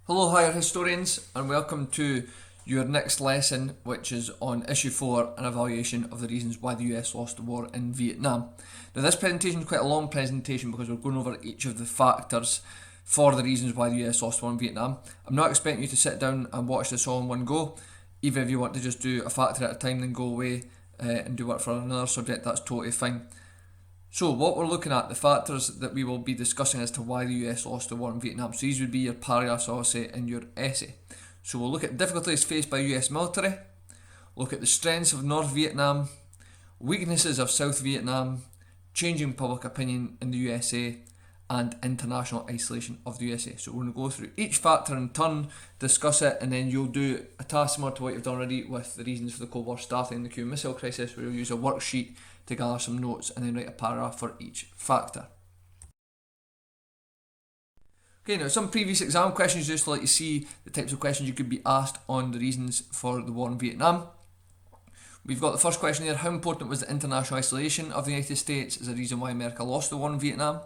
Hello, higher historians, and welcome to your next lesson, which is on Issue 4, an evaluation of the reasons why the US lost the war in Vietnam. Now, this presentation is quite a long presentation because we're going over each of the factors for the reasons why the US lost the war in Vietnam. I'm not expecting you to sit down and watch this all in one go. Even if you want to just do a factor at a time, then go away and do work for another subject, that's totally fine. So what we're looking at, the factors that we will be discussing as to why the US lost the war in Vietnam. So these would be your paragraphs, I'll say, in your essay. So we'll look at difficulties faced by US military, look at the strengths of North Vietnam, weaknesses of South Vietnam, changing public opinion in the USA, and international isolation of the USA. So we're going to go through each factor in turn, discuss it, and then you'll do a task similar to what you've done already with the reasons for the Cold War starting and the Cuban Missile Crisis, where you'll use a worksheet to gather some notes and then write a paragraph for each factor. Okay, now some previous exam questions just to let you see the types of questions you could be asked on the reasons for the war in Vietnam. We've got the first question here: how important was the international isolation of the United States as a reason why America lost the war in Vietnam?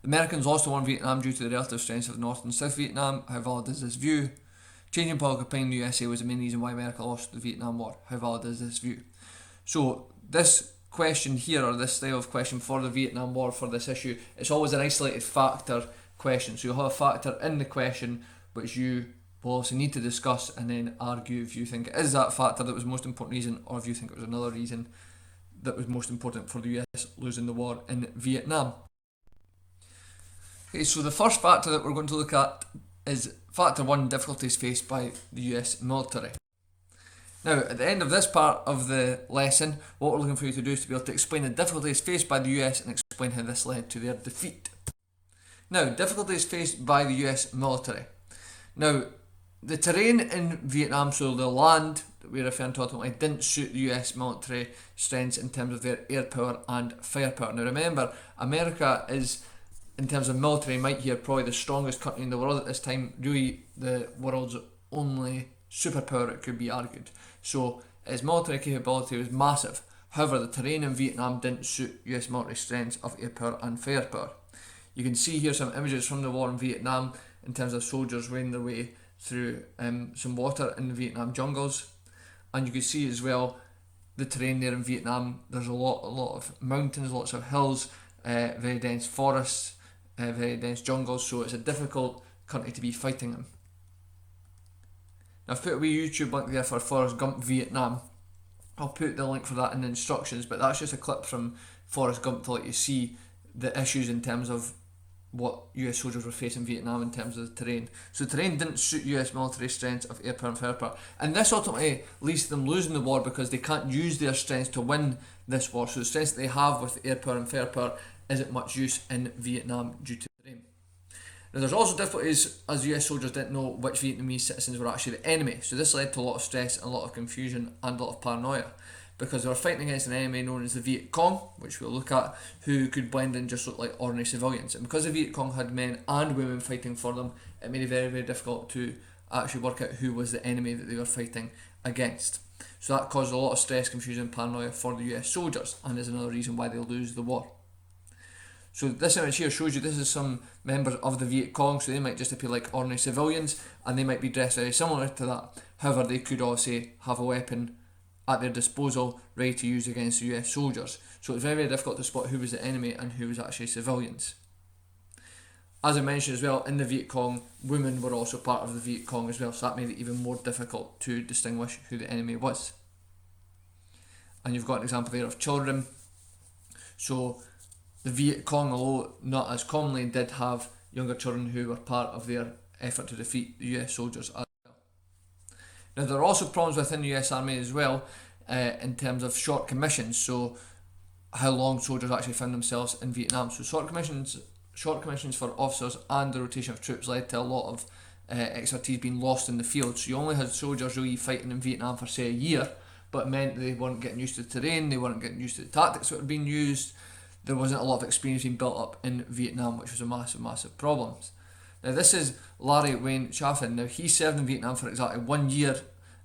The Americans lost the war in Vietnam due to the relative strengths of North and South Vietnam. How valid is this view? Changing public opinion in the USA was the main reason why America lost the Vietnam War. How valid is this view? So this question here, or this style of question for the Vietnam War, for this issue, it's always an isolated factor question. So you'll have a factor in the question which you will also need to discuss and then argue if you think it is that factor that was the most important reason, or if you think it was another reason that was most important for the US losing the war in Vietnam. Okay, so the first factor that we're going to look at is factor 1, difficulties faced by the US military. Now, at the end of this part of the lesson, what we're looking for you to do is to be able to explain the difficulties faced by the US and explain how this led to their defeat. Now, difficulties faced by the US military. Now, the terrain in Vietnam, so the land that we're referring to ultimately, didn't suit the US military strengths in terms of their air power and firepower. Now remember, America is, in terms of military might here, probably the strongest country in the world at this time, really the world's only superpower, it could be argued. So its military capability was massive. However, the terrain in Vietnam didn't suit US military strengths of air power and firepower. You can see here some images from the war in Vietnam in terms of soldiers wading their way through some water in the Vietnam jungles, and you can see as well the terrain there in Vietnam. There's a lot of mountains, lots of hills, very dense forests, very dense jungles, so it's a difficult country to be fighting in. Now I've put a wee YouTube link there for Forrest Gump Vietnam. I'll put the link for that in the instructions, but that's just a clip from Forrest Gump to let you see the issues in terms of what US soldiers were facing in Vietnam in terms of the terrain. So the terrain didn't suit US military strengths of air power and firepower, and this ultimately leads to them losing the war because they can't use their strengths to win this war. So the strengths that they have with air power and firepower isn't much use in Vietnam due to terrain. Now there's also difficulties as US soldiers didn't know which Vietnamese citizens were actually the enemy, so this led to a lot of stress and a lot of confusion and a lot of paranoia, because they were fighting against an enemy known as the Vietcong, which we'll look at, who could blend in just look like ordinary civilians. And because the Vietcong had men and women fighting for them, it made it very, very difficult to actually work out who was the enemy that they were fighting against. So that caused a lot of stress, confusion and paranoia for the US soldiers, and is another reason why they lose the war. So this image here shows you this is some members of the Vietcong, so they might just appear like ordinary civilians, and they might be dressed very similar to that. However, they could also have a weapon at their disposal, ready to use against the US soldiers. So it's very, very difficult to spot who was the enemy and who was actually civilians. As I mentioned as well, in the Vietcong, women were also part of the Vietcong as well, so that made it even more difficult to distinguish who the enemy was. And you've got an example there of children. So the Vietcong, although not as commonly, did have younger children who were part of their effort to defeat the US soldiers as well. Now there are also problems within the US Army as well, in terms of short commissions, so how long soldiers actually found themselves in Vietnam. So short commissions for officers and the rotation of troops led to a lot of expertise being lost in the field. So you only had soldiers really fighting in Vietnam for say a year, but it meant they weren't getting used to the terrain, they weren't getting used to the tactics that were being used. There wasn't a lot of experience being built up in Vietnam, which was a massive problem. Now this is Larry Wayne Chaffin. Now he served in Vietnam for exactly 1 year,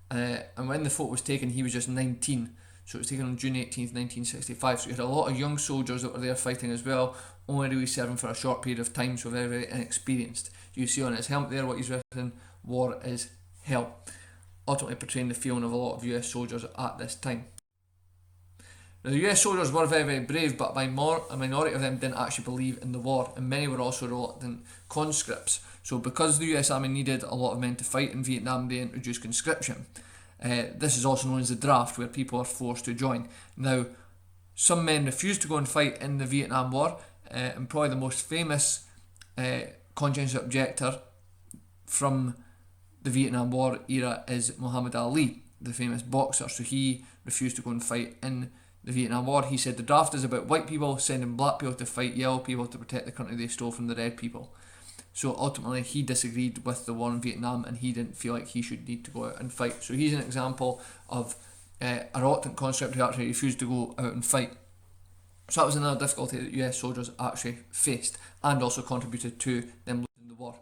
and when the photo was taken he was just 19. So it was taken on June 18th, 1965. So you had a lot of young soldiers that were there fighting as well, only really serving for a short period of time, so very, very inexperienced. You see on his helmet there what he's written, "War is hell," ultimately portraying the feeling of a lot of US soldiers at this time. Now, the US soldiers were very, very brave, but a minority of them didn't actually believe in the war, and many were also reluctant conscripts. So because the US Army needed a lot of men to fight in Vietnam, they introduced conscription. This is also known as the draft, where people are forced to join. Now, some men refused to go and fight in the Vietnam War, and probably the most famous conscientious objector from the Vietnam War era is Muhammad Ali, the famous boxer. So he refused to go and fight in the Vietnam War. He said the draft is about white people sending black people to fight yellow people to protect the country they stole from the red people. So ultimately he disagreed with the war in Vietnam, and he didn't feel like he should need to go out and fight. So he's an example of a reluctant conscript who actually refused to go out and fight. So that was another difficulty that US soldiers actually faced, and also contributed to them losing the war.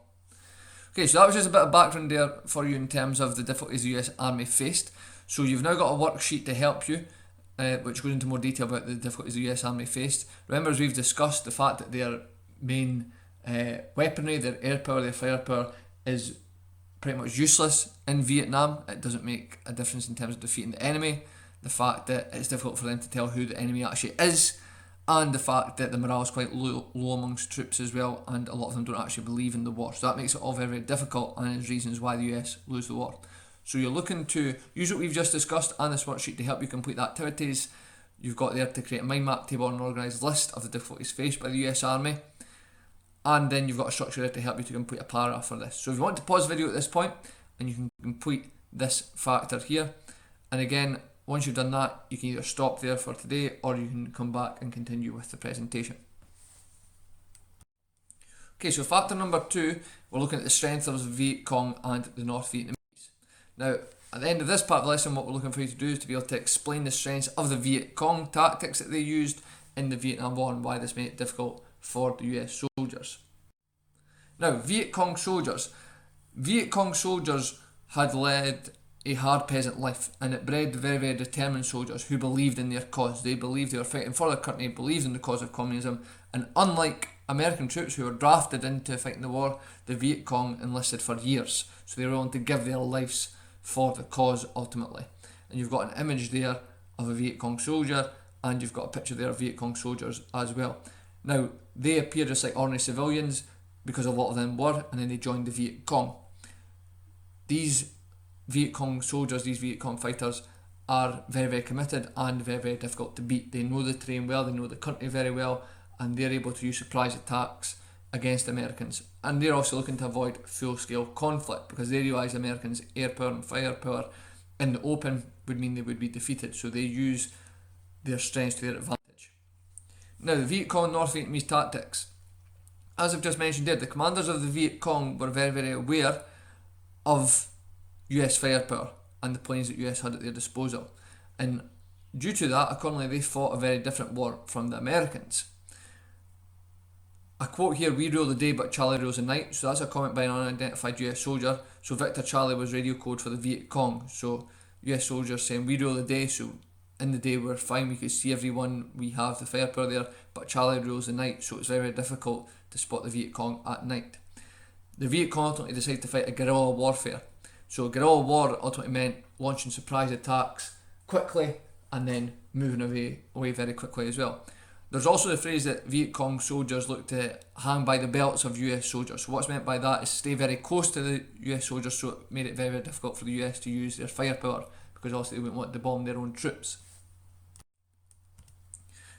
Okay, so that was just a bit of background there for you in terms of the difficulties the US Army faced. So you've now got a worksheet to help you, which goes into more detail about the difficulties the US Army faced. Remember, as we've discussed, the fact that their main weaponry, their air power, their fire power is pretty much useless in Vietnam. It doesn't make a difference in terms of defeating the enemy. The fact that it's difficult for them to tell who the enemy actually is, and the fact that the morale is quite low amongst troops as well, and a lot of them don't actually believe in the war. So that makes it all very, very difficult, and is reasons why the US lose the war. So you're looking to use what we've just discussed and this worksheet to help you complete the activities. You've got there to create a mind map, table and organised list of the difficulties faced by the US Army. And then you've got a structure there to help you to complete a paragraph for this. So if you want to pause the video at this point, and you can complete this factor here. And again, once you've done that, you can either stop there for today, or you can come back and continue with the presentation. Okay, so factor number 2, we're looking at the strength of the Viet Cong and the North Vietnamese. Now, at the end of this part of the lesson, what we're looking for you to do is to be able to explain the strengths of the Vietcong tactics that they used in the Vietnam War, and why this made it difficult for the US soldiers. Now, Vietcong soldiers had led a hard peasant life, and it bred very, very determined soldiers who believed in their cause. They believed they were fighting for their country, believed in the cause of communism, and unlike American troops who were drafted into fighting the war, the Viet Cong enlisted for years. So they were willing to give their lives for the cause ultimately. And you've got an image there of a Viet Cong soldier, and you've got a picture there of Viet Cong soldiers as well. Now, they appear just like ordinary civilians, because a lot of them were, and then they joined the Viet Cong. These Viet Cong soldiers, these Viet Cong fighters, are very, very committed and very, very difficult to beat. They know the terrain well, they know the country very well, and they're able to use surprise attacks against Americans. And they're also looking to avoid full-scale conflict, because they realise Americans' air power and fire power in the open would mean they would be defeated, so they use their strengths to their advantage. Now, the Viet Cong North Vietnamese tactics. As I've just mentioned there, the commanders of the Viet Cong were very, very aware of US firepower and the planes that US had at their disposal. And due to that, accordingly, they fought a very different war from the Americans. A quote here, "We rule the day but Charlie rules the night." So that's a comment by an unidentified US soldier. So Victor Charlie was radio code for the Viet Cong. So US soldiers saying, "We rule the day," so in the day we're fine, we can see everyone, we have the firepower there, but Charlie rules the night, so it's very, very difficult to spot the Viet Cong at night. The Viet Cong ultimately decided to fight a guerrilla warfare. So guerrilla war ultimately meant launching surprise attacks quickly and then moving away very quickly as well. There's also the phrase that Viet Cong soldiers look to hang by the belts of US soldiers. So what's meant by that is stay very close to the US soldiers, so it made it very, very difficult for the US to use their firepower, because also they wouldn't want to bomb their own troops.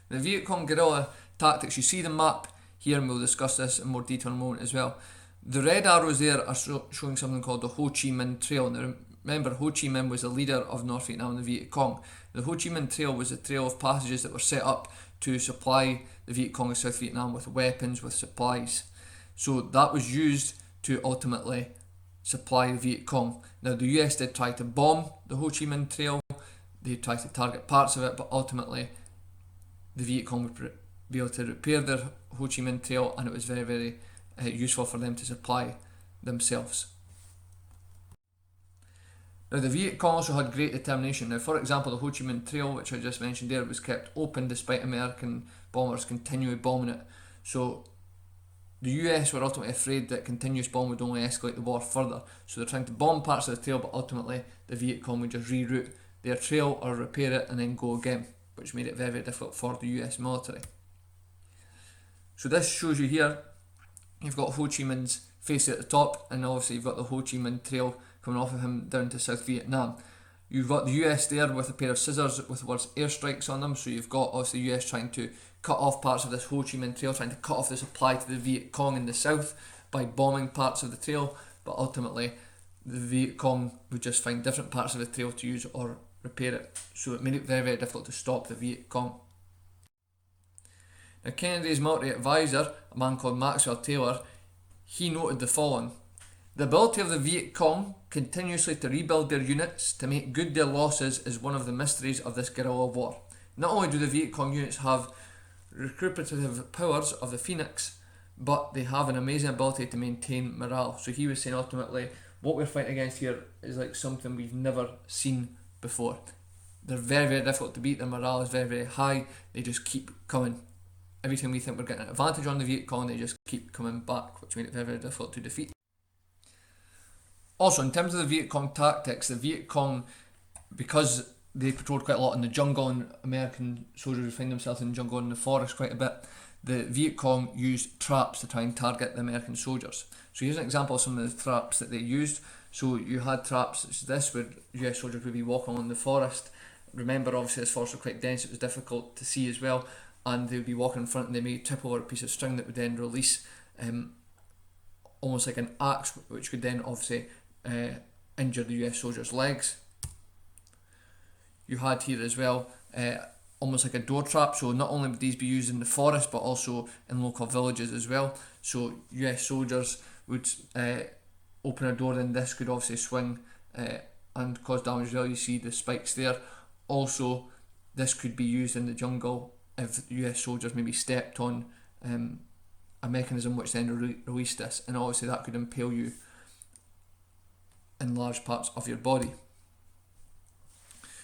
The Viet Cong guerrilla tactics, you see the map here, and we'll discuss this in more detail in a moment as well. The red arrows there are showing something called the Ho Chi Minh Trail. Now remember, Ho Chi Minh was the leader of North Vietnam and the Viet Cong. The Ho Chi Minh Trail was a trail of passages that were set up to supply the Viet Cong of South Vietnam with weapons, with supplies. So that was used to ultimately supply the Viet Cong. Now the US did try to bomb the Ho Chi Minh Trail, they tried to target parts of it, but ultimately the Viet Cong would be able to repair their Ho Chi Minh Trail, and it was very, very useful for them to supply themselves. Now the Viet Cong also had great determination. Now for example the Ho Chi Minh Trail, which I just mentioned there, was kept open despite American bombers continually bombing it. So the US were ultimately afraid that continuous bombing would only escalate the war further. So they're trying to bomb parts of the trail, but ultimately the Viet Cong would just reroute their trail or repair it and then go again, which made it very, very difficult for the US military. So this shows you here, you've got Ho Chi Minh's face at the top, and obviously you've got the Ho Chi Minh Trail coming off of him down to South Vietnam. You've got the US there with a pair of scissors with the words airstrikes on them, so you've got obviously the US trying to cut off parts of this Ho Chi Minh Trail, trying to cut off the supply to the Viet Cong in the south by bombing parts of the trail, but ultimately the Viet Cong would just find different parts of the trail to use or repair it, so it made it very, very difficult to stop the Viet Cong. Now Kennedy's military advisor, a man called Maxwell Taylor, he noted the following: the ability of the Viet Cong continuously to rebuild their units to make good their losses is one of the mysteries of this guerrilla war. Not only do the Viet Cong units have recuperative powers of the Phoenix, but they have an amazing ability to maintain morale. So he was saying ultimately what we're fighting against here is like something we've never seen before. They're very, very difficult to beat, their morale is very, very high, they just keep coming. Every time we think we're getting an advantage on the Viet Cong, they just keep coming back, which made it very, very difficult to defeat. Also, in terms of the Vietcong tactics, the Viet Cong, because they patrolled quite a lot in the jungle and American soldiers would find themselves in the jungle and in the forest quite a bit, the Viet Cong used traps to try and target the American soldiers. So here's an example of some of the traps that they used. So you had traps such as this where US soldiers would be walking along the forest. Remember, obviously this forest was quite dense, it was difficult to see as well, and they would be walking in front and they may trip over a piece of string that would then release almost like an axe, which could then obviously injure the US soldiers' legs. You had here as well almost like a door trap, so not only would these be used in the forest but also in local villages as well. So US soldiers would open a door, then this could obviously swing and cause damage as well. You see the spikes there. Also this could be used in the jungle if US soldiers maybe stepped on a mechanism which then released this, and obviously that could impale you in large parts of your body.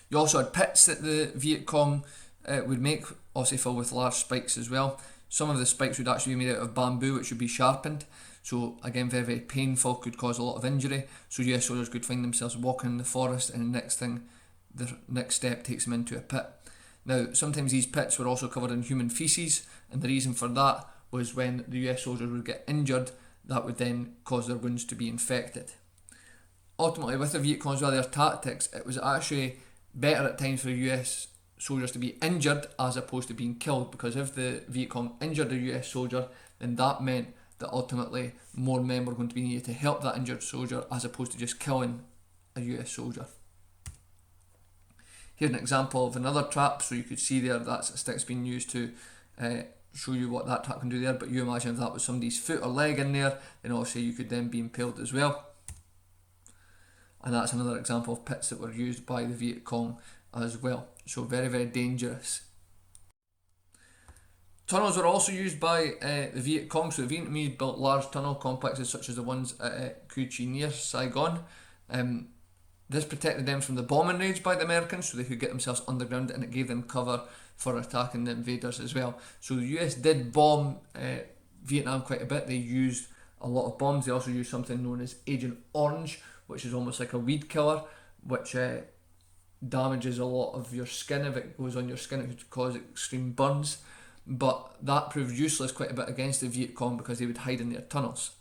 You also had pits that the Viet Cong would make, obviously filled with large spikes as well. Some of the spikes would actually be made out of bamboo, which would be sharpened, so again very, very painful, could cause a lot of injury. So US soldiers could find themselves walking in the forest, and the next step takes them into a pit. Now sometimes these pits were also covered in human feces, and the reason for that was when the US soldiers would get injured, that would then cause their wounds to be infected. Ultimately, with the Viet Cong as well, their tactics, it was actually better at times for US soldiers to be injured as opposed to being killed, because if the Viet Cong injured a US soldier, then that meant that ultimately more men were going to be needed to help that injured soldier as opposed to just killing a US soldier. Here's an example of another trap, so you could see there that's a stick's being used to show you what that trap can do there, but you imagine if that was somebody's foot or leg in there, then obviously you could then be impaled as well. And that's another example of pits that were used by the Viet Cong as well. So very, very dangerous. Tunnels were also used by the Viet Cong. So the Vietnamese built large tunnel complexes such as the ones at Cu Chi near Saigon. This protected them from the bombing raids by the Americans, so they could get themselves underground, and it gave them cover for attacking the invaders as well. So the US did bomb Vietnam quite a bit. They used a lot of bombs. They also used something known as Agent Orange, which is almost like a weed killer, which damages a lot of your skin. If it goes on your skin, it could cause extreme burns. But that proved useless quite a bit against the Viet Cong because they would hide in their tunnels.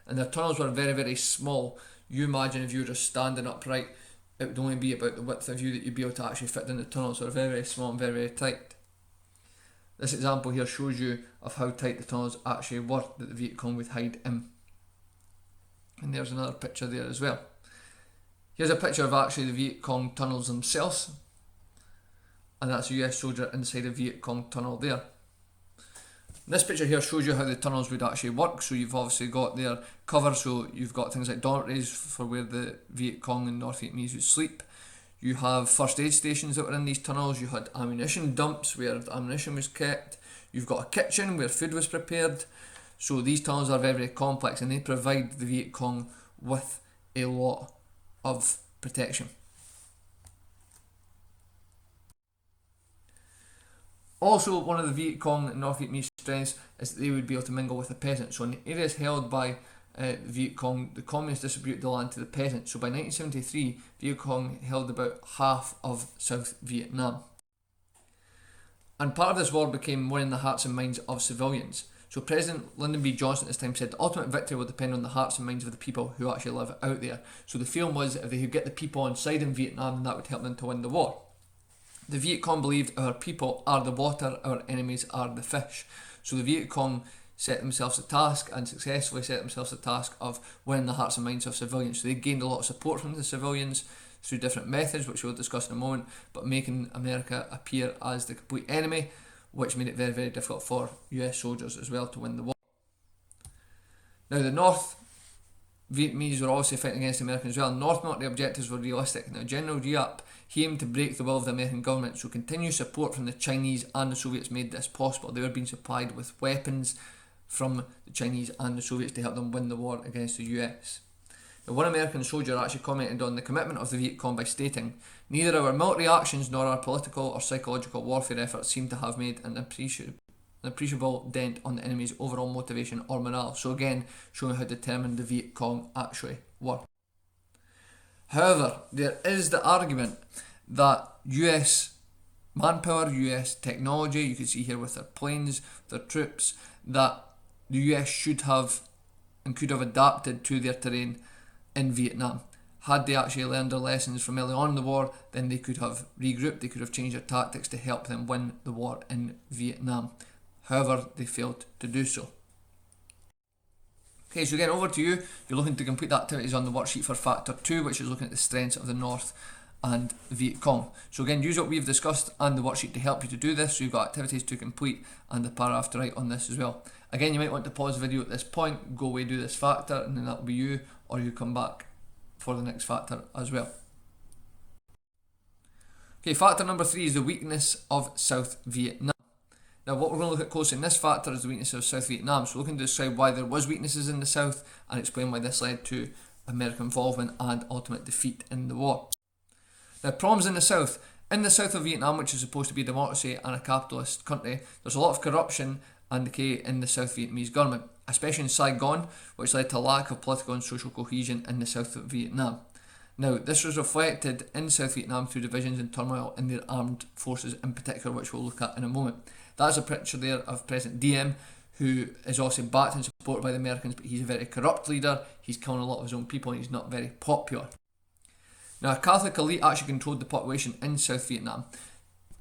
And their tunnels were very, very small. You imagine if you were just standing upright, it would only be about the width of you that you'd be able to actually fit in the tunnels. So they're very, very small and very, very tight. This example here shows you of how tight the tunnels actually were that the Viet Cong would hide in. And there's another picture there as well. Here's a picture of actually the Viet Cong tunnels themselves, and that's a US soldier inside a Viet Cong tunnel there. This picture here shows you how the tunnels would actually work. So you've obviously got their cover, so you've got things like dormitories for where the Viet Cong and North Vietnamese would sleep. You have first aid stations that were in these tunnels. You had ammunition dumps where the ammunition was kept. You've got a kitchen where food was prepared. So these tunnels are very, very complex, and they provide the Viet Cong with a lot of protection. Also, one of the Viet Cong and North Vietnamese strengths is that they would be able to mingle with the peasants. So in the areas held by the Viet Cong, the communists distributed the land to the peasants. So by 1973, Viet Cong held about half of South Vietnam. And part of this war became winning the hearts and minds of civilians. So President Lyndon B. Johnson at this time said the ultimate victory will depend on the hearts and minds of the people who actually live out there. So the feeling was if they could get the people on side in Vietnam, then that would help them to win the war. The Viet Cong believed our people are the water, our enemies are the fish. So the Viet Cong set themselves a task and successfully set themselves a task of winning the hearts and minds of civilians. So they gained a lot of support from the civilians through different methods, which we'll discuss in a moment, but making America appear as the complete enemy, which made it very, very difficult for US soldiers as well to win the war. Now the North Vietnamese were obviously fighting against the Americans as well. North military objectives were realistic. Now General Giap, he aimed to break the will of the American government, so continued support from the Chinese and the Soviets made this possible. They were being supplied with weapons from the Chinese and the Soviets to help them win the war against the US. Now, one American soldier actually commented on the commitment of the Viet Cong by stating, "Neither our military actions nor our political or psychological warfare efforts seem to have made an appreciable dent on the enemy's overall motivation or morale." So again, showing how determined the Viet Cong actually were. However, there is the argument that US manpower, US technology, you can see here with their planes, their troops, that the US should have and could have adapted to their terrain in Vietnam. Had they actually learned their lessons from early on in the war, then they could have regrouped, they could have changed their tactics to help them win the war in Vietnam. However, they failed to do so. Okay, so again, over to you. You're looking to complete the activities on the worksheet for Factor 2, which is looking at the strengths of the North and Viet Cong. So again, use what we've discussed and the worksheet to help you to do this. So you've got activities to complete and the paragraph to write on this as well. Again, you might want to pause the video at this point, go away, do this factor, and then that'll be you, or you come back for the next factor as well. Okay, factor number 3 is the weakness of South Vietnam. Now, what we're going to look at closely in this factor is the weakness of South Vietnam. So we're looking to describe why there was weaknesses in the South and explain why this led to American involvement and ultimate defeat in the war. Now, problems in the South. In the south of Vietnam, which is supposed to be a democracy and a capitalist country, there's a lot of corruption and decay in the South Vietnamese government, especially in Saigon, which led to a lack of political and social cohesion in the south of Vietnam. Now, this was reflected in South Vietnam through divisions and turmoil in their armed forces in particular, which we'll look at in a moment. That's a picture there of President Diem, who is also backed and supported by the Americans, but he's a very corrupt leader, he's killing a lot of his own people and he's not very popular. Now, a Catholic elite actually controlled the population in South Vietnam.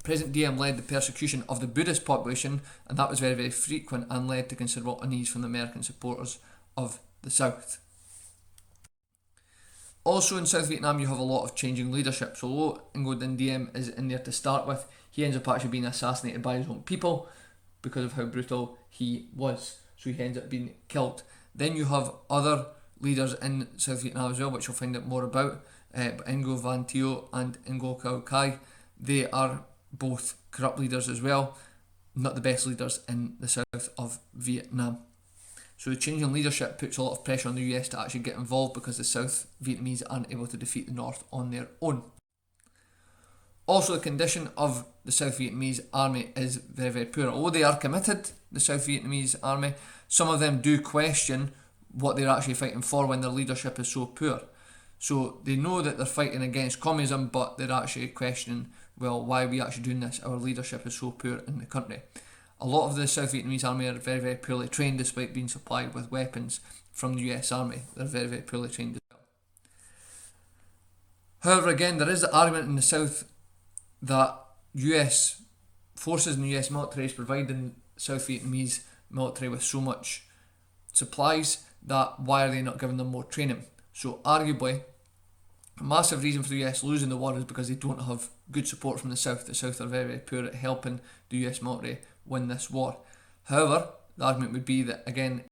President Diem led the persecution of the Buddhist population, and that was very, very frequent and led to considerable unease from the American supporters of the South. Also in South Vietnam, you have a lot of changing leadership. So although Ngo Dinh Diem is in there to start with, he ends up actually being assassinated by his own people because of how brutal he was. So he ends up being killed. Then you have other leaders in South Vietnam as well, which you'll find out more about. But Ngo Van Thieu and Ngo Cao Khai, they are both corrupt leaders as well, not the best leaders in the south of Vietnam. So the change in leadership puts a lot of pressure on the US to actually get involved because the South Vietnamese aren't able to defeat the North on their own. Also, the condition of the South Vietnamese army is very, very poor. Although they are committed, the South Vietnamese army, some of them do question what they're actually fighting for when their leadership is so poor. So they know that they're fighting against communism, but they're actually questioning, well, why are we actually doing this? Our leadership is so poor in the country. A lot of the South Vietnamese army are very, very poorly trained despite being supplied with weapons from the US army. They're very, very poorly trained as well. However, again, there is the argument in the South that US forces and the US military is providing South Vietnamese military with so much supplies that why are they not giving them more training? So arguably, a massive reason for the US losing the war is because they don't have good support from the South. The South are very, very poor at helping the US military win this war. However, the argument would be that, again,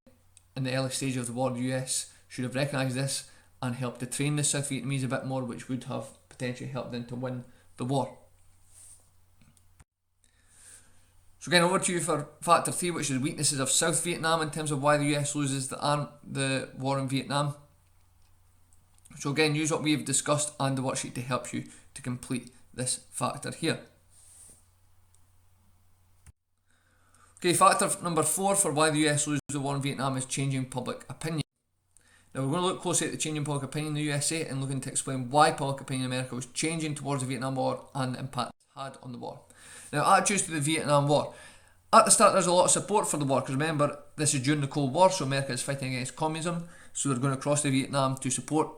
in the early stage of the war, the US should have recognised this and helped to train the South Vietnamese a bit more, which would have potentially helped them to win the war. So again, over to you for Factor 3, which is weaknesses of South Vietnam in terms of why the US loses the war in Vietnam. So again, use what we have discussed and the worksheet to help you to complete this factor here. Okay, factor number 4 for why the US loses the war in Vietnam is changing public opinion. Now we're going to look closely at the changing public opinion in the USA and looking to explain why public opinion in America was changing towards the Vietnam War and the impact it had on the war. Now, attitudes to the Vietnam War. At the start there's a lot of support for the war, because remember, this is during the Cold War, so America is fighting against communism, so they're going to cross to Vietnam to support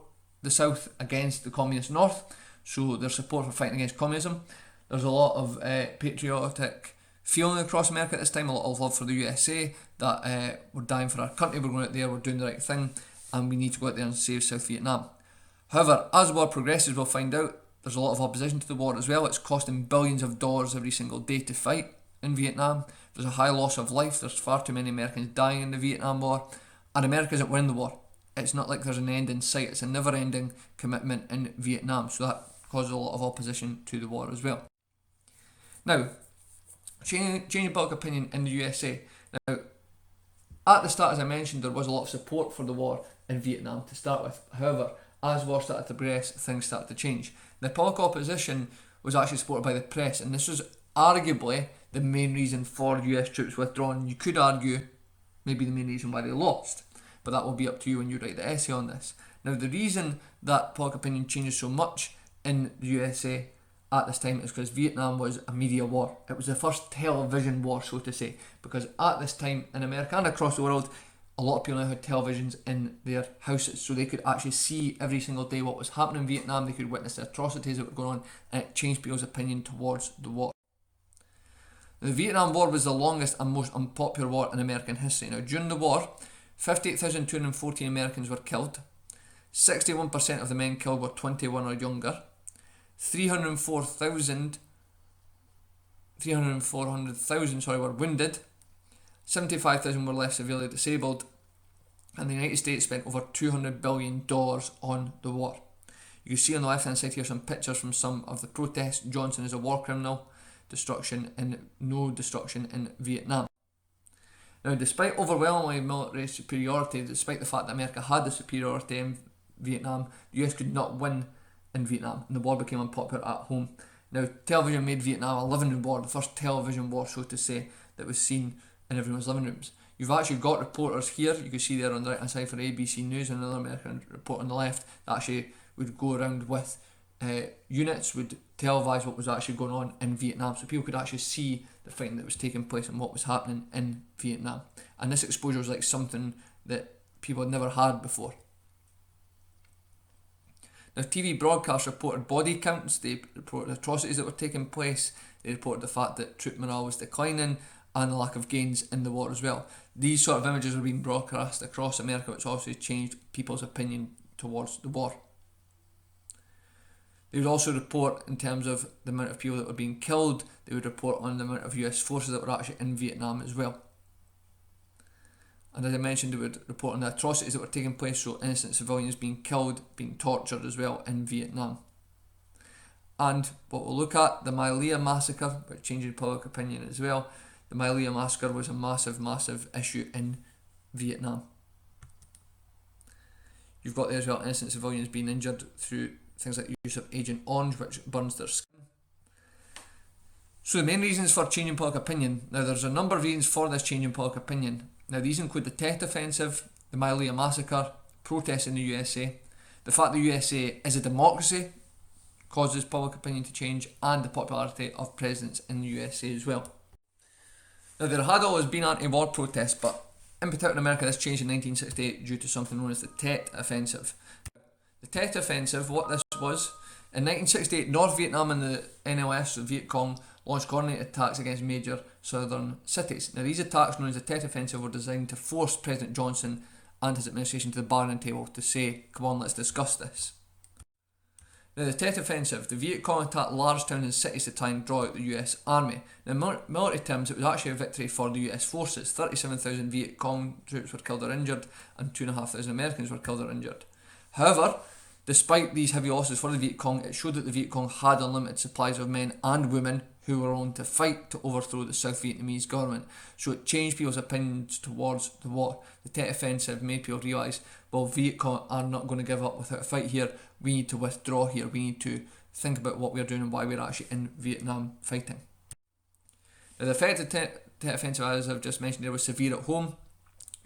the South against the communist North, so there's support for fighting against communism. There's a lot of patriotic feeling across America at this time, a lot of love for the USA, that we're dying for our country, we're going out there, we're doing the right thing, and we need to go out there and save South Vietnam. However, as the war progresses, we'll find out there's a lot of opposition to the war as well. It's costing billions of dollars every single day to fight in Vietnam. There's a high loss of life. There's far too many Americans dying in the Vietnam War, and America isn't winning the war. It's not like there's an end in sight. It's a never-ending commitment in Vietnam, so that causes a lot of opposition to the war as well. Now, changing public opinion in the USA. Now, at the start, as I mentioned, there was a lot of support for the war in Vietnam to start with. However, as the war started to progress, things started to change. The public opposition was actually supported by the press, and this was arguably the main reason for US troops withdrawing. You could argue maybe the main reason why they lost, but that will be up to you when you write the essay on this. Now, the reason that public opinion changes so much in the USA at this time is because Vietnam was a media war. It was the first television war, so to say, because at this time in America and across the world, a lot of people now had televisions in their houses, so they could actually see every single day what was happening in Vietnam. They could witness the atrocities that were going on, and it changed people's opinion towards the war. The Vietnam War was the longest and most unpopular war in American history. Now, during the war, 58,214 Americans were killed. 61% of the men killed were 21 or younger. 304,000 were wounded. 75,000 were left severely disabled, and the United States spent over $200 billion on the war. You can see on the left hand side here some pictures from some of the protests. Johnson is a war criminal, no destruction in Vietnam. Now, despite overwhelming military superiority, despite the fact that America had the superiority in Vietnam, the US could not win in Vietnam, and the war became unpopular at home. Now, television made Vietnam a living room war, the first television war, so to say, that was seen in everyone's living rooms. You've actually got reporters here, you can see there on the right hand side for ABC News, and another American report on the left, that actually would go around with units, would televise what was actually going on in Vietnam, so people could actually see the fighting that was taking place and what was happening in Vietnam. And this exposure was like something that people had never had before. Now, TV broadcasts reported body counts, they reported atrocities that were taking place, they reported the fact that troop morale was declining, and the lack of gains in the war as well. These sort of images were being broadcast across America, which obviously changed people's opinion towards the war. They would also report in terms of the amount of people that were being killed. They would report on the amount of US forces that were actually in Vietnam as well. And as I mentioned, they would report on the atrocities that were taking place, so innocent civilians being killed, being tortured as well in Vietnam. And what we'll look at, the My Lai massacre, which changed public opinion as well. The My Lai massacre was a massive issue in Vietnam. You've got there as well innocent civilians being injured through things like the use of Agent Orange, which burns their skin. So the main reasons for changing public opinion. Now, there's a number of reasons for this change in public opinion. Now, these include the Tet Offensive, the My Lai massacre, protests in the USA, the fact the USA is a democracy causes public opinion to change, and the popularity of presidents in the USA as well. Now, there had always been anti-war protests, but in particular in America this changed in 1968 due to something known as the Tet Offensive. The Tet Offensive, what this was, in 1968 North Vietnam and the NLS, the Vietcong, launched coordinated attacks against major southern cities. Now, these attacks, known as the Tet Offensive, were designed to force President Johnson and his administration to the bargaining table to say, come on, let's discuss this. Now, the Tet Offensive, the Vietcong attacked large towns and cities to try and draw out the US Army. Now, in military terms, it was actually a victory for the US forces. 37,000 Vietcong troops were killed or injured, and 2,500 Americans were killed or injured. However, despite these heavy losses for the Vietcong, it showed that the Vietcong had unlimited supplies of men and women who were willing to fight to overthrow the South Vietnamese government. So it changed people's opinions towards the war. The Tet Offensive made people realise, well, Vietcong are not going to give up without a fight here. We need to withdraw here. We need to think about what we're doing and why we're actually in Vietnam fighting. Now, the effect of the Tet Offensive, as I've just mentioned, there was severe at home.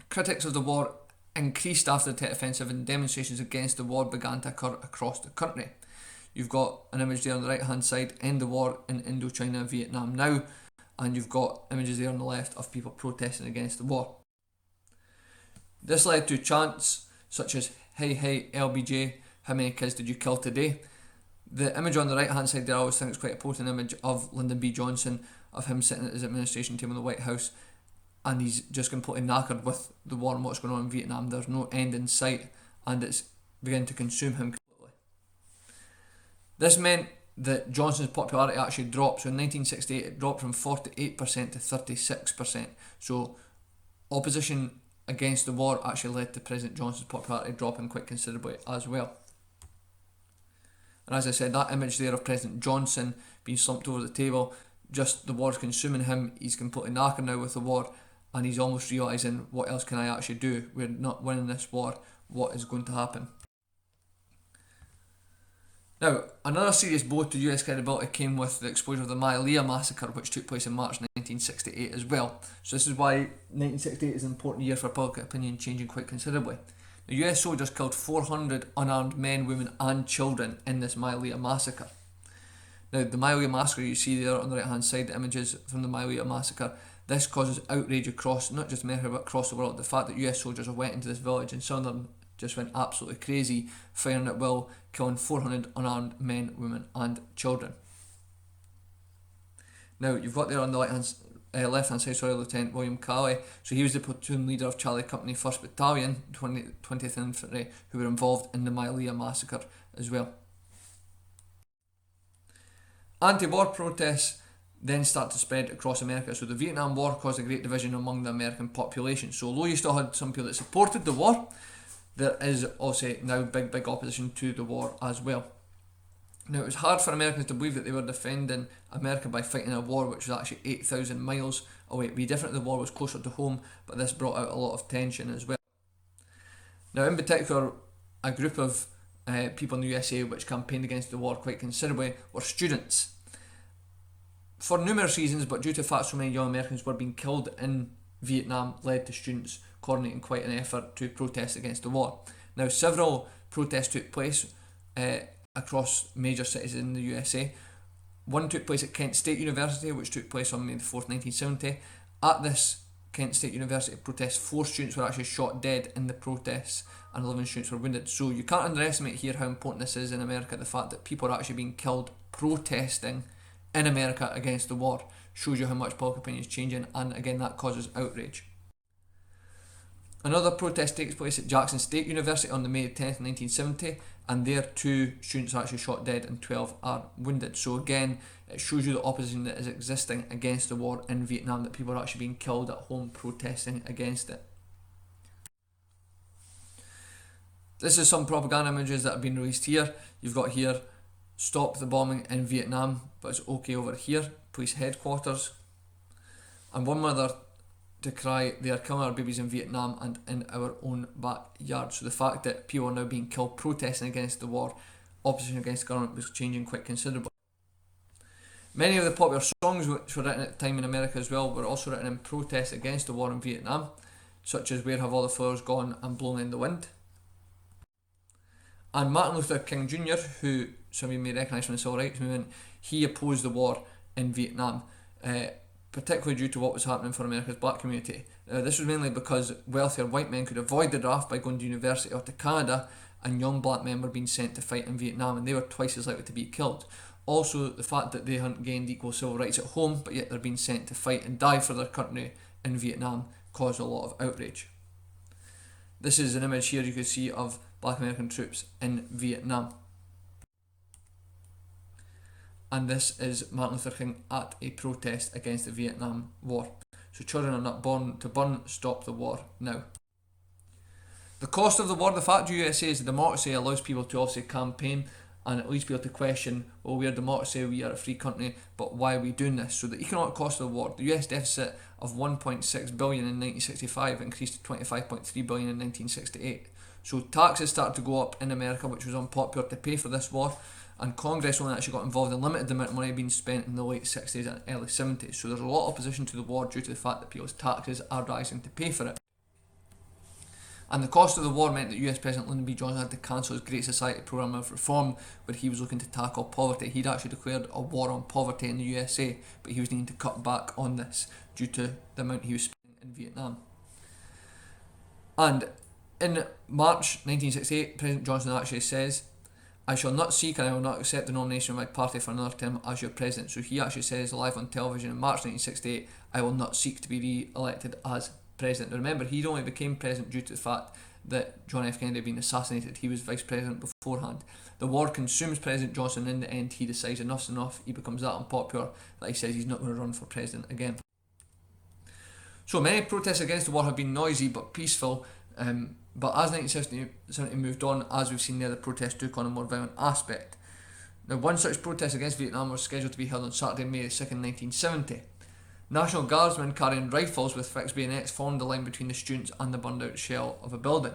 Critics of the war increased after the Tet Offensive, and demonstrations against the war began to occur across the country. You've got an image there on the right hand side, End the War in Indochina and Vietnam Now, and you've got images there on the left of people protesting against the war. This led to chants such as "Hey hey LBJ, how many kids did you kill today?" The image on the right hand side there, I always think it's quite a potent image of Lyndon B. Johnson, of him sitting at his administration table in the White House, and he's just completely knackered with the war and what's going on in Vietnam. There's no end in sight, and it's beginning to consume him completely. This meant that Johnson's popularity actually dropped. So in 1968 it dropped from 48% to 36%. So opposition against the war actually led to President Johnson's popularity dropping quite considerably as well. And as I said, that image there of President Johnson being slumped over the table, just the war's consuming him. He's completely knackered now with the war, and he's almost realising, what else can I actually do? We're not winning this war. What is going to happen? Now, another serious blow to US credibility came with the exposure of the Hialeah massacre, which took place in March 1968 as well. So this is why 1968 is an important year for public opinion changing quite considerably. The US soldiers killed 400 unarmed men, women and children in this Hialeah massacre. Now, the Hialeah massacre, you see there on the right hand side, the images from the Hialeah massacre, this causes outrage across not just America but across the world. The fact that US soldiers went into this village and some of them just went absolutely crazy, firing at will, killing 400 unarmed men, women and children. Now, you've got there on the left hand side, Lieutenant William Calley. So he was the platoon leader of Charlie Company 1st Battalion, 20th Infantry, who were involved in the Hialeah massacre as well. Anti-war protests then start to spread across America. So the Vietnam War caused a great division among the American population. So although you still had some people that supported the war, there is also now big opposition to the war as well. Now, it was hard for Americans to believe that they were defending America by fighting a war which was actually 8,000 miles away. It'd be different if the war was closer to home, but this brought out a lot of tension as well. Now, in particular, a group of people in the USA which campaigned against the war quite considerably were students. For numerous reasons, but due to the fact so many young Americans were being killed in Vietnam, led to students coordinating quite an effort to protest against the war. Now, several protests took place across major cities in the USA. One took place at Kent State University, which took place on May 4th, 1970. At this Kent State University protest, 4 students were actually shot dead in the protests and 11 students were wounded. So you can't underestimate here how important this is in America. The fact that people are actually being killed protesting in America against the war shows you how much public opinion is changing, and again that causes outrage. Another protest takes place at Jackson State University on the May 10th, 1970, and there 2 students are actually shot dead and 12 are wounded. So again, it shows you the opposition that is existing against the war in Vietnam, that people are actually being killed at home protesting against it. This is some propaganda images that have been released here. You've got here, "Stop the bombing in Vietnam, but it's okay over here," police headquarters. And one mother to cry, "They are killing our babies in Vietnam and in our own backyard." So the fact that people are now being killed protesting against the war, opposition against the government, was changing quite considerably. Many of the popular songs which were written at the time in America as well were also written in protest against the war in Vietnam, such as "Where Have All the Flowers Gone" and "Blowing in the Wind." And Martin Luther King Jr., who some of you may recognise from the Civil Rights Movement, he opposed the war in Vietnam, particularly due to what was happening for America's black community. This was mainly because wealthier white men could avoid the draft by going to university or to Canada, and young black men were being sent to fight in Vietnam, and they were twice as likely to be killed. Also, the fact that they hadn't gained equal civil rights at home, but yet they're being sent to fight and die for their country in Vietnam, caused a lot of outrage. This is an image here you can see of black American troops in Vietnam. And this is Martin Luther King at a protest against the Vietnam War. So children are not born to burn, stop the war now. The cost of the war, the fact the USA is a democracy allows people to obviously campaign and at least be able to question, well, we're a democracy, we are a free country, but why are we doing this? So the economic cost of the war, the US deficit of 1.6 billion in 1965 increased to 25.3 billion in 1968. So taxes started to go up in America, which was unpopular to pay for this war, and Congress only actually got involved in limited amount of money being spent in the late 60s and early 70s. So there's a lot of opposition to the war due to the fact that people's taxes are rising to pay for it. And the cost of the war meant that US President Lyndon B. Johnson had to cancel his Great Society programme of reform, where he was looking to tackle poverty. He'd actually declared a war on poverty in the USA, but he was needing to cut back on this due to the amount he was spending in Vietnam. And in March 1968, President Johnson actually says, "I shall not seek and I will not accept the nomination of my party for another term as your president." So he actually says live on television in March 1968, "I will not seek to be re-elected as president." Now remember, he only became president due to the fact that John F. Kennedy had been assassinated. He was vice president beforehand. The war consumes President Johnson. In the end, he decides enough's enough. He becomes that unpopular that he says he's not going to run for president again. So many protests against the war have been noisy but peaceful, but as 1970 moved on, as we've seen there, the protests took on a more violent aspect. Now, one such protest against Vietnam was scheduled to be held on Saturday, May 2nd, 1970. National Guardsmen carrying rifles with fixed bayonets formed the line between the students and the burned out shell of a building.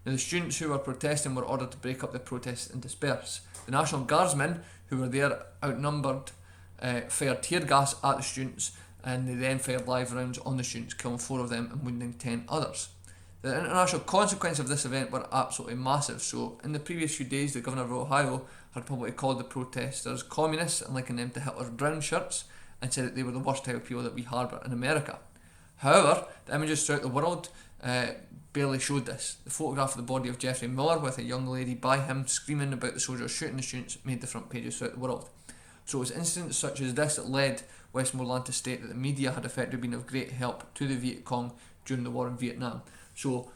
Now, the students who were protesting were ordered to break up the protests and disperse. The National Guardsmen, who were there outnumbered, fired tear gas at the students, and they then fired live rounds on the students, killing 4 of them and wounding 10 others. The international consequences of this event were absolutely massive. So in the previous few days, the governor of Ohio had publicly called the protesters communists and likened them to Hitler's brown shirts, and said that they were the worst type of people that we harbour in America. However, the images throughout the world barely showed this. The photograph of the body of Jeffrey Miller with a young lady by him screaming about the soldiers shooting the students made the front pages throughout the world. So it was incidents such as this that led Westmoreland to state that the media had effectively been of great help to the Vietcong during the war in Vietnam. So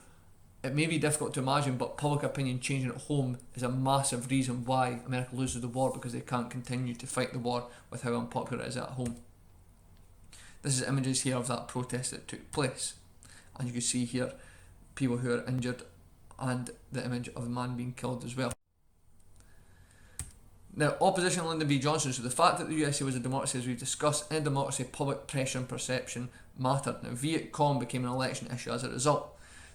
it may be difficult to imagine, but public opinion changing at home is a massive reason why America loses the war, because they can't continue to fight the war with how unpopular it is at home. This is images here of that protest that took place, and you can see here people who are injured and the image of the man being killed as well. Now, opposition to Lyndon B. Johnson. So the fact that the USA was a democracy, as we've discussed, in a democracy, public pressure and perception mattered. Now, Vietcong became an election issue as a result.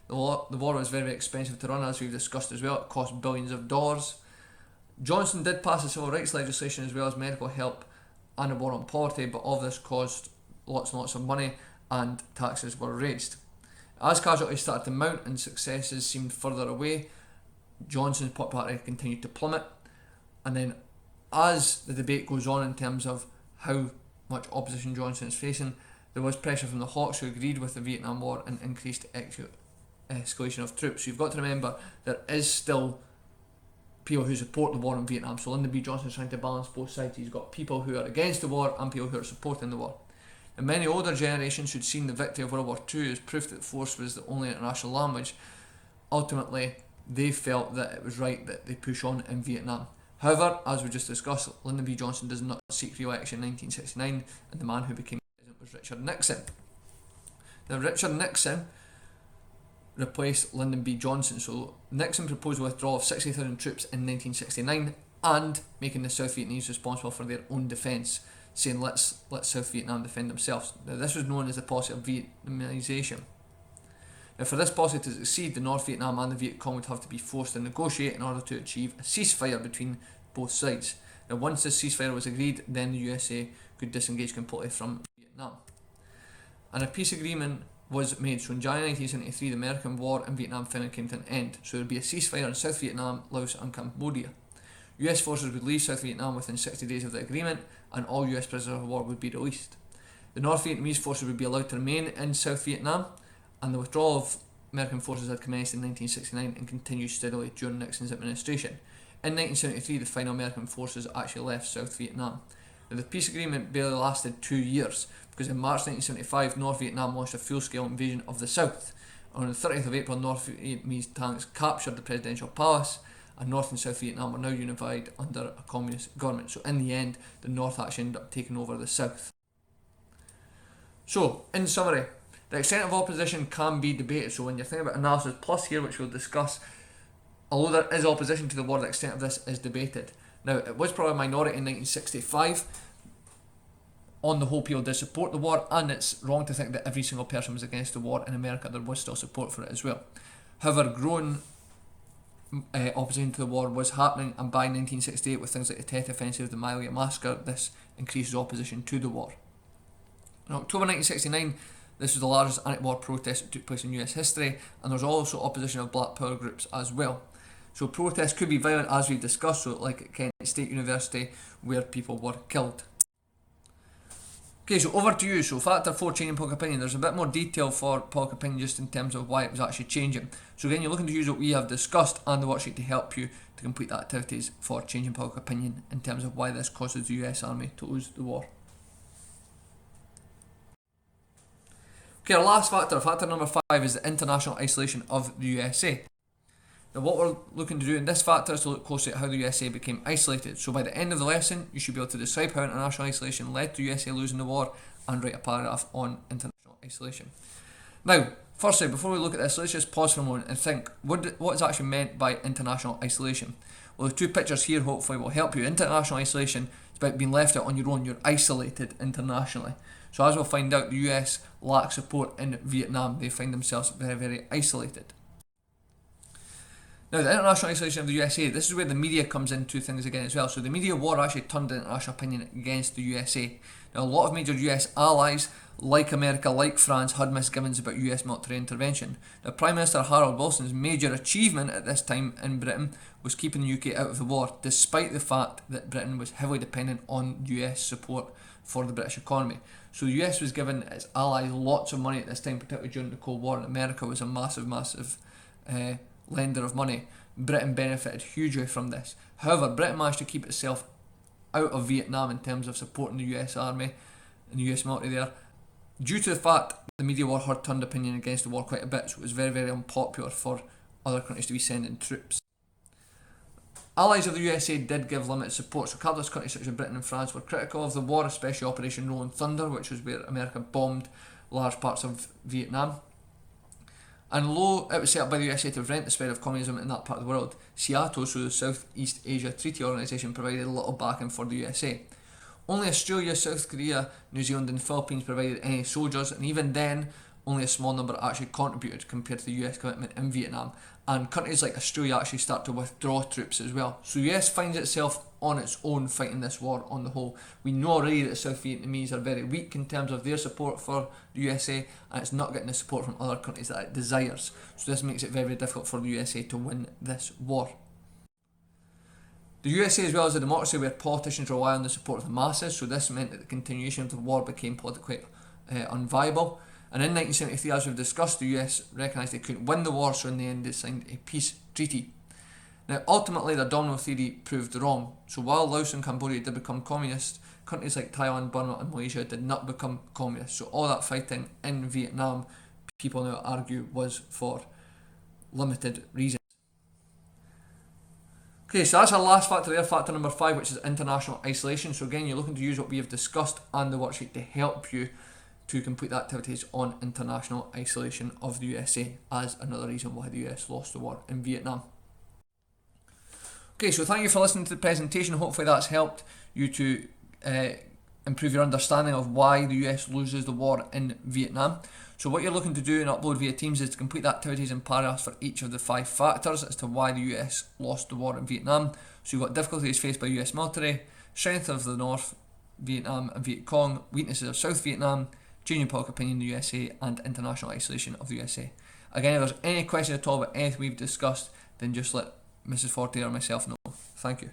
The war was very, very expensive to run, as we've discussed as well. It cost billions of dollars. Johnson did pass the civil rights legislation as well as medical help and a war on poverty, but all of this caused lots and lots of money, and taxes were raised. As casualties started to mount and successes seemed further away, Johnson's popularity continued to plummet. And then as the debate goes on in terms of how much opposition Johnson is facing, there was pressure from the Hawks, who agreed with the Vietnam War and increased escalation of troops. So you've got to remember there is still people who support the war in Vietnam. So Lyndon B. Johnson is trying to balance both sides. He's got people who are against the war and people who are supporting the war. And many older generations who'd seen the victory of World War II as proof that force was the only international language, ultimately they felt that it was right that they push on in Vietnam. However, as we just discussed, Lyndon B. Johnson does not seek re-election in 1969, and the man who became president was Richard Nixon. Now, Richard Nixon replaced Lyndon B. Johnson. So Nixon proposed a withdrawal of 60,000 troops in 1969 and making the South Vietnamese responsible for their own defence, saying let South Vietnam defend themselves. Now, this was known as the policy of Vietnamisation. Now, for this policy to succeed, the North Vietnam and the Vietcong would have to be forced to negotiate in order to achieve a ceasefire between both sides. Now, once this ceasefire was agreed, then the USA could disengage completely from Vietnam. And a peace agreement was made. So in January 1973, the American war in Vietnam finally came to an end. So there would be a ceasefire in South Vietnam, Laos and Cambodia. US forces would leave South Vietnam within 60 days of the agreement, and all US prisoners of war would be released. The North Vietnamese forces would be allowed to remain in South Vietnam, and the withdrawal of American forces had commenced in 1969 and continued steadily during Nixon's administration. In 1973, the final American forces actually left South Vietnam. Now, the peace agreement barely lasted 2 years, because in March 1975, North Vietnam launched a full-scale invasion of the South. On the 30th of April, North Vietnamese tanks captured the presidential palace, and North and South Vietnam were now unified under a communist government. So in the end, the North actually ended up taking over the South. So, in summary, the extent of opposition can be debated. So when you're thinking about analysis plus here, which we'll discuss, although there is opposition to the war, the extent of this is debated. Now, it was probably a minority in 1965. On the whole, people did support the war, and it's wrong to think that every single person was against the war in America. There was still support for it as well. However, growing opposition to the war was happening, and by 1968, with things like the Tet Offensive, the Miley Massacre, this increases opposition to the war. In October 1969, this was the largest anti-war protest that took place in US history, and there was also opposition of black power groups as well. So protests could be violent, as we've discussed, so like at Kent State University, where people were killed. Okay, so over to you. So factor 4, changing public opinion. There's a bit more detail for public opinion just in terms of why it was actually changing. So again, you're looking to use what we have discussed and the worksheet to help you to complete the activities for changing public opinion in terms of why this causes the US Army to lose the war. Okay, our last factor number 5, is the international isolation of the USA. Now what we're looking to do in this factor is to look closely at how the USA became isolated. So by the end of the lesson, you should be able to describe how international isolation led to USA losing the war and write a paragraph on international isolation. Now, firstly, before we look at this, let's just pause for a moment and think what is actually meant by international isolation. Well, the two pictures here hopefully will help you. International isolation is about being left out on your own. You're isolated internationally. So as we'll find out, the US lack support in Vietnam. They find themselves very, very isolated. Now, the international isolation of the USA, this is where the media comes into things again as well. So the media war actually turned international opinion against the USA. Now, a lot of major US allies, like America, like France, had misgivings about US military intervention. Now, Prime Minister Harold Wilson's major achievement at this time in Britain was keeping the UK out of the war, despite the fact that Britain was heavily dependent on US support for the British economy. So the US was giving its allies lots of money at this time, particularly during the Cold War, and America was a massive lender of money. Britain benefited hugely from this. However, Britain managed to keep itself out of Vietnam in terms of supporting the US Army and the US military there, due to the fact the media war had turned opinion against the war quite a bit, so it was very, very unpopular for other countries to be sending troops. Allies of the USA did give limited support, so capitalist countries such as Britain and France were critical of the war, especially Operation Rolling Thunder, which was where America bombed large parts of Vietnam. And although it was set up by the USA to prevent the spread of communism in that part of the world, SEATO, so the Southeast Asia Treaty Organisation, provided little backing for the USA. Only Australia, South Korea, New Zealand and the Philippines provided any soldiers, and even then only a small number actually contributed compared to the US commitment in Vietnam. And countries like Australia actually start to withdraw troops as well. So the US finds itself on its own fighting this war on the whole. We know already that the South Vietnamese are very weak in terms of their support for the USA, and it's not getting the support from other countries that it desires. So this makes it very, very difficult for the USA to win this war. The USA as well is a democracy where politicians rely on the support of the masses, so this meant that the continuation of the war became politically unviable. And in 1973, as we've discussed, the US recognised they couldn't win the war, so in the end they signed a peace treaty. Now, ultimately, their domino theory proved wrong. So while Laos and Cambodia did become communist, countries like Thailand, Burma and Malaysia did not become communist. So all that fighting in Vietnam, people now argue, was for limited reasons. Okay, so that's our last factor there, factor number 5, which is international isolation. So again, you're looking to use what we have discussed and the worksheet to help you to complete the activities on international isolation of the USA as another reason why the US lost the war in Vietnam. Okay, so thank you for listening to the presentation. Hopefully that's helped you to improve your understanding of why the US loses the war in Vietnam. So what you're looking to do and upload via Teams is to complete the activities and paragraphs for each of the 5 factors as to why the US lost the war in Vietnam. So you've got difficulties faced by US military, strength of the North Vietnam and Vietcong, weaknesses of South Vietnam, changing public opinion in the USA, and international isolation of the USA. Again, if there's any questions at all about anything we've discussed, then just let Mrs. Forte or myself know. Thank you.